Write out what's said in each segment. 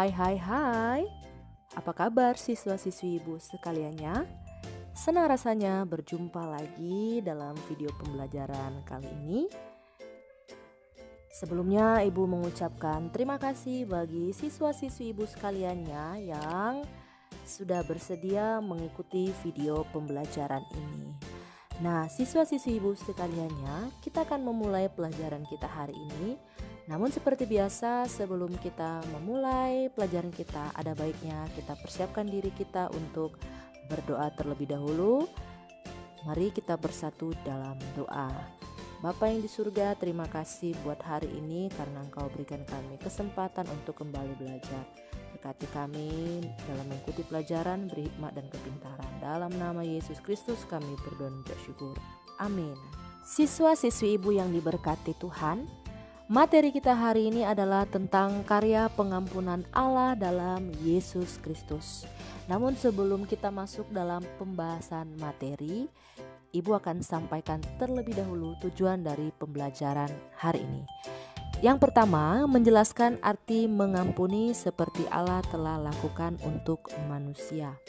Hai, apa kabar siswa-siswi ibu sekaliannya? Senang rasanya berjumpa lagi dalam video pembelajaran kali ini. Sebelumnya ibu mengucapkan terima kasih bagi siswa-siswi ibu sekaliannya yang sudah bersedia mengikuti video pembelajaran ini. Nah, siswa-siswi ibu sekaliannya, kita akan memulai pelajaran kita hari ini. Namun seperti biasa, sebelum kita memulai pelajaran kita, ada baiknya kita persiapkan diri kita untuk berdoa terlebih dahulu. Mari kita bersatu dalam doa. Bapa yang di surga, terima kasih buat hari ini karena Engkau berikan kami kesempatan untuk kembali belajar. Berkati kami dalam mengikuti pelajaran, beri hikmat dan kepintaran. Dalam nama Yesus Kristus kami berdoa dan bersyukur. Amin. Siswa-siswi ibu yang diberkati Tuhan, materi kita hari ini adalah tentang karya pengampunan Allah dalam Yesus Kristus. Namun sebelum kita masuk dalam pembahasan materi, ibu akan sampaikan terlebih dahulu tujuan dari pembelajaran hari ini. Yang pertama, menjelaskan arti mengampuni seperti Allah telah lakukan untuk manusia.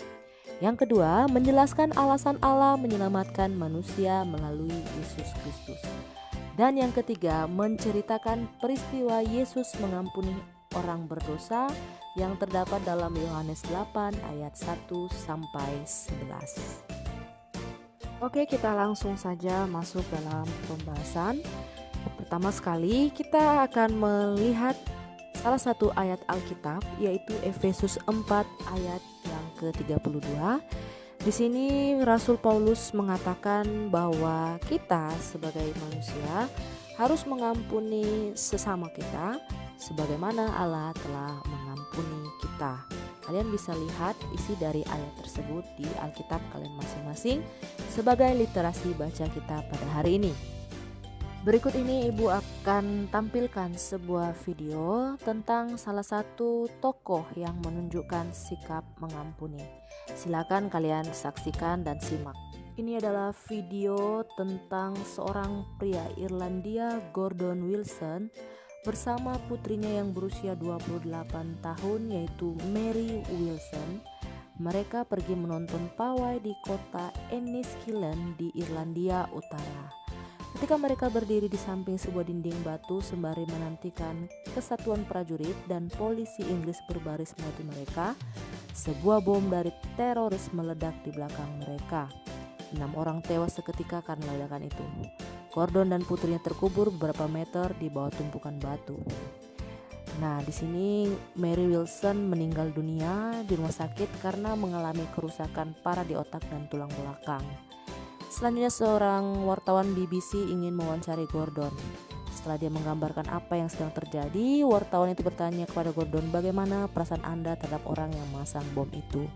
Yang kedua, menjelaskan alasan Allah menyelamatkan manusia melalui Yesus Kristus. Dan yang ketiga, menceritakan peristiwa Yesus mengampuni orang berdosa yang terdapat dalam Yohanes 8 ayat 1 sampai 11. Oke, kita langsung saja masuk dalam pembahasan. Pertama sekali kita akan melihat salah satu ayat Alkitab, yaitu Efesus 4 ayat yang ke-32. Di sini Rasul Paulus mengatakan bahwa kita sebagai manusia harus mengampuni sesama kita sebagaimana Allah telah mengampuni kita. Kalian bisa lihat isi dari ayat tersebut di Alkitab kalian masing-masing sebagai literasi baca kita pada hari ini. Berikut ini ibu akan tampilkan sebuah video tentang salah satu tokoh yang menunjukkan sikap mengampuni. Silakan kalian saksikan dan simak. Ini adalah video tentang seorang pria Irlandia, Gordon Wilson, bersama putrinya yang berusia 28 tahun yaitu Mary Wilson. Mereka pergi menonton pawai di kota Enniskillen di Irlandia Utara. Ketika mereka berdiri di samping sebuah dinding batu sembari menantikan kesatuan prajurit dan polisi Inggris berbaris melewati mereka, sebuah bom dari teroris meledak di belakang mereka. 6 orang tewas seketika karena ledakan itu. Gordon dan putrinya terkubur beberapa meter di bawah tumpukan batu. Nah, di sini Mary Wilson meninggal dunia di rumah sakit karena mengalami kerusakan parah di otak dan tulang belakang. Selanjutnya seorang wartawan BBC ingin mewawancari Gordon. Setelah dia menggambarkan apa yang sedang terjadi, wartawan itu bertanya kepada Gordon, bagaimana perasaan Anda terhadap orang yang memasang bom itu?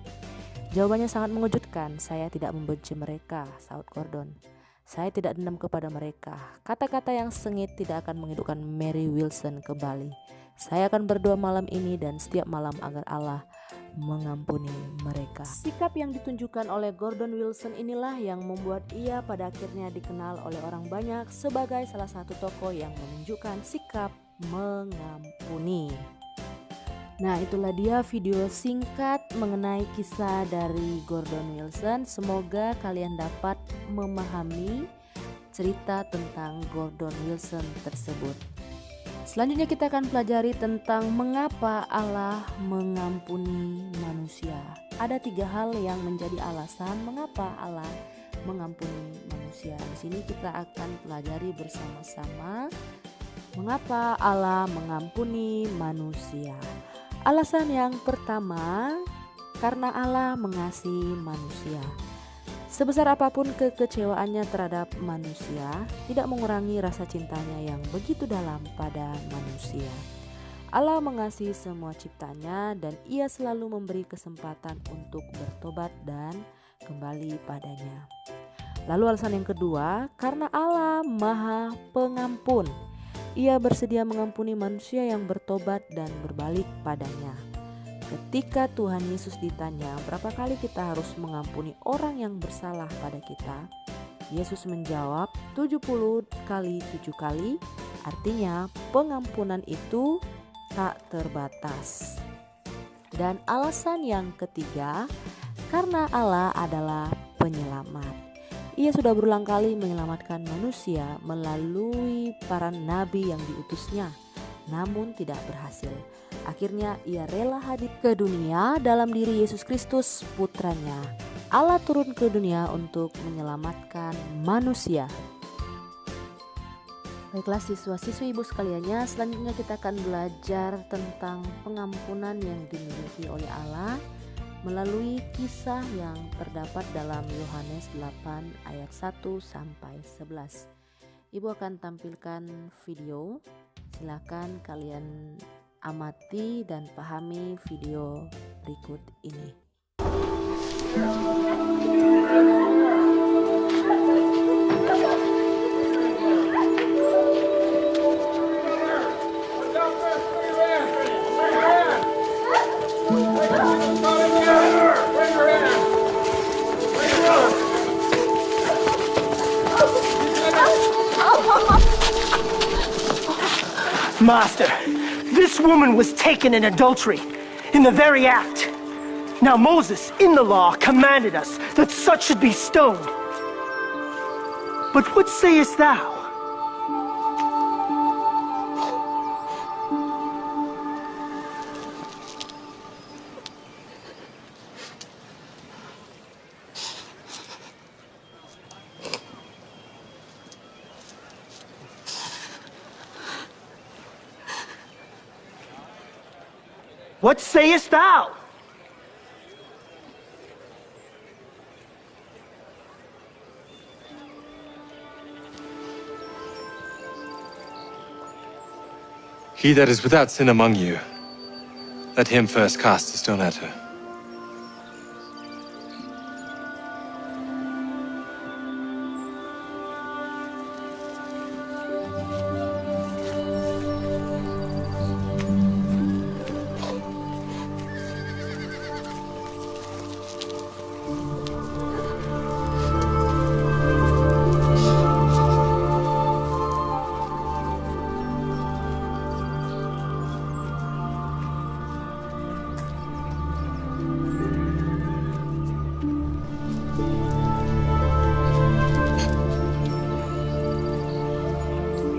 Jawabannya sangat mengejutkan. Saya tidak membenci mereka, sahut Gordon. Saya tidak dendam kepada mereka. Kata-kata yang sengit tidak akan menghidupkan Mary Wilson kembali. Saya akan berdoa malam ini dan setiap malam agar Allah mengampuni mereka. Sikap yang ditunjukkan oleh Gordon Wilson inilah yang membuat ia pada akhirnya dikenal oleh orang banyak sebagai salah satu tokoh yang menunjukkan sikap mengampuni. Nah, itulah dia video singkat mengenai kisah dari Gordon Wilson. Semoga kalian dapat memahami cerita tentang Gordon Wilson tersebut. Selanjutnya kita akan pelajari tentang mengapa Allah mengampuni manusia. Ada 3 hal yang menjadi alasan mengapa Allah mengampuni manusia. Di sini kita akan pelajari bersama-sama mengapa Allah mengampuni manusia. Alasan yang pertama, karena Allah mengasihi manusia. Sebesar apapun kekecewaannya terhadap manusia, tidak mengurangi rasa cintanya yang begitu dalam pada manusia. Allah mengasihi semua ciptanya dan ia selalu memberi kesempatan untuk bertobat dan kembali padanya. Lalu alasan yang kedua, karena Allah Maha Pengampun. Ia bersedia mengampuni manusia yang bertobat dan berbalik padanya. Ketika Tuhan Yesus ditanya berapa kali kita harus mengampuni orang yang bersalah pada kita, Yesus menjawab 70 kali 7 kali, artinya pengampunan itu tak terbatas. Dan alasan yang ketiga, karena Allah adalah penyelamat. Ia sudah berulang kali menyelamatkan manusia melalui para nabi yang diutusnya, namun tidak berhasil. Akhirnya ia rela hadir ke dunia dalam diri Yesus Kristus, putranya. Allah turun ke dunia untuk menyelamatkan manusia. Baiklah siswa-siswi ibu sekaliannya, selanjutnya kita akan belajar tentang pengampunan yang dimiliki oleh Allah melalui kisah yang terdapat dalam Yohanes 8 ayat 1 sampai 11. Ibu akan tampilkan video. Silakan kalian amati dan pahami video berikut ini. Master, this woman was taken in adultery, in the very act. Now Moses, in the law, commanded us that such should be stoned. But what sayest thou? What sayest thou? He that is without sin among you, let him first cast a stone at her.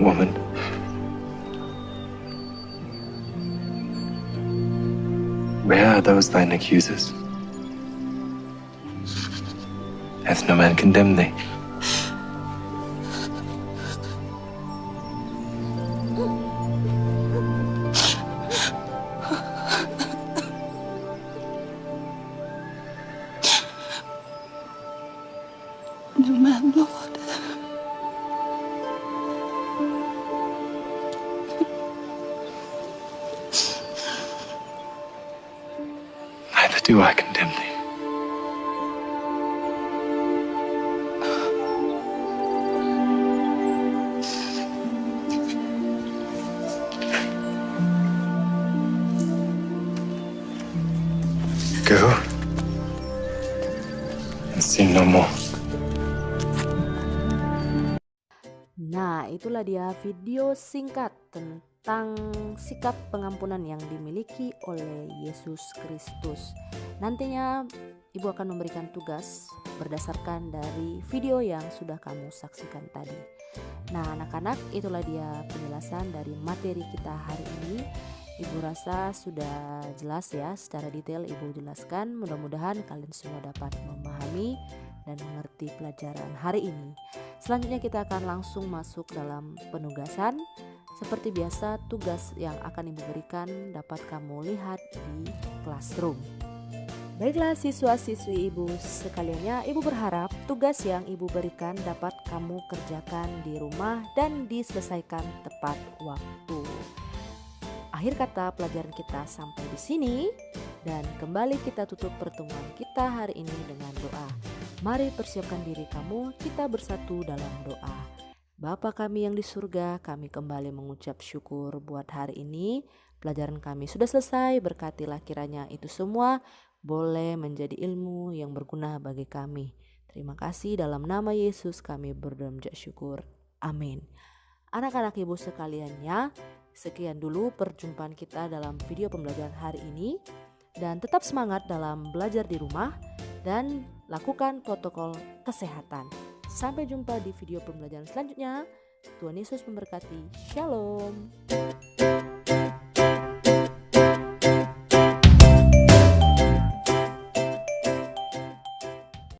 Woman, where are those thine accusers? Hath no man condemned thee? No man, Lord. Neither do I condemn thee. Go and sin no more. Nah, itulah dia video singkat tentang sikap pengampunan yang dimiliki oleh Yesus Kristus. Nantinya Ibu akan memberikan tugas berdasarkan dari video yang sudah kamu saksikan tadi. Nah, anak-anak, itulah dia penjelasan dari materi kita hari ini. Ibu rasa sudah jelas ya, secara detail Ibu jelaskan. Mudah-mudahan kalian semua dapat memahami dan mengerti pelajaran hari ini. Selanjutnya kita akan langsung masuk dalam penugasan. Seperti biasa, tugas yang akan Ibu berikan dapat kamu lihat di classroom. Baiklah siswa-siswi Ibu sekaliannya, Ibu berharap tugas yang Ibu berikan dapat kamu kerjakan di rumah dan diselesaikan tepat waktu. Akhir kata pelajaran kita sampai di sini, dan kembali kita tutup pertemuan kita hari ini dengan doa. Mari persiapkan diri kamu, kita bersatu dalam doa. Bapa kami yang di surga, kami kembali mengucap syukur buat hari ini. Pelajaran kami sudah selesai, berkatilah kiranya itu semua boleh menjadi ilmu yang berguna bagi kami. Terima kasih, dalam nama Yesus kami berdoa mengucap syukur. Amin. Anak-anak Ibu sekaliannya, sekian dulu perjumpaan kita dalam video pembelajaran hari ini. dan tetap semangat dalam belajar di rumah dan lakukan protokol kesehatan. Sampai jumpa di video pembelajaran selanjutnya. Tuhan Yesus memberkati. Shalom.